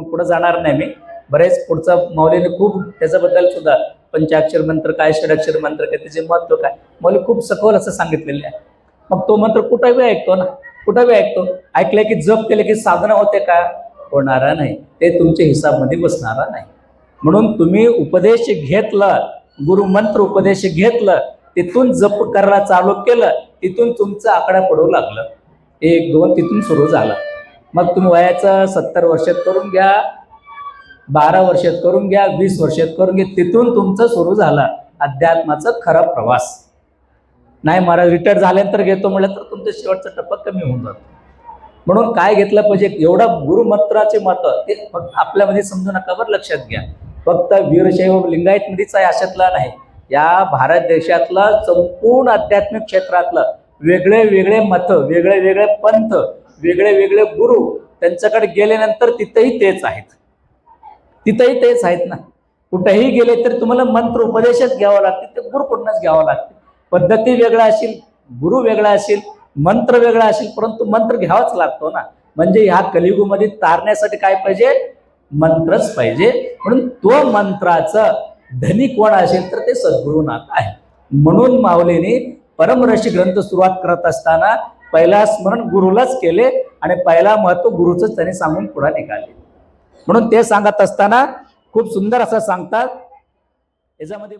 पुढे जाणार नाही मी. बरेच पुढचा माऊलीने खूप त्याच्याबद्दल सुद्धा पंचाक्षर मंत्र काय, षडाक्षर मंत्र काय, त्याचे महत्व काय, माऊली खूप सखोल असं सांगितलेले आहे. मग तो मंत्र कुठं बी ऐकतो ना, कुठं बी ऐकतो. ऐकलं की जप केले की साधना होते का? होणारा नाही. ते तुमच्या हिसाबमध्ये बसणारा नाही. म्हणून तुम्ही उपदेश घेतलं, गुरुमंत्र उपदेश घेतलं, तिथून जप करायला चालू केलं, तिथून तुमचा आकडा पडू लागलं. 1 2 तिथून सुरू झाला. मग तुम्ही वयाचं 70 वर्षात करून घ्या, 12 वर्षात करून घ्या, 20 वर्षात करून घ्या, तिथून तुमचं सुरू झाला अध्यात्माचा खरा प्रवास. नाही महाराज रिटायर झाल्यानंतर घेतो म्हटलं तर तुमचं शेवटचा टप्पा कमी होऊन जातो. म्हणून काय घेतलं पाहिजे, एवढा गुरुमंत्राचे महत्व ते फक्त आपल्यामध्ये समजू नका, बरं लक्षात घ्या. फक्त वीरशैव लिंगायत मध्येच आहे अशातला नाही. या भारत देशातला संपूर्ण आध्यात्मिक क्षेत्रातलं वेगळे वेगळे मत, वेगळे वेगळे पंथ, वेगळे वेगळे गुरु त्यांच्याकडे गेल्यानंतर तिथेही तेच आहेत. तिथेही तेच आहेत ना. कुठेही गेले तर तुम्हाला मंत्र उपदेशच घ्यावा लागते, ते गुरुकडूनच घ्यावं लागते. पद्धती वेगळ्या असेल, गुरु वेगळा असेल, मंत्र वेगळा असेल, परंतु मंत्र घ्यावाच लागतो ना. म्हणजे ह्या कलियुगामध्ये तारण्यासाठी काय पाहिजे? मंत्रच पाहिजे. म्हणून तो मंत्राचं धनी कोण असेल तर ते सद्गुरुनाथ आहे. म्हणून माऊलीने परमरशी ग्रंथ सुरुवात करत असताना पहिला स्मरण गुरुलाच केले आणि पहिला महत्व गुरुच त्यांनी सांगून पुढे निघाले. म्हणून ते सांगत असताना खूप सुंदर असं सांगतात. याच्यामध्ये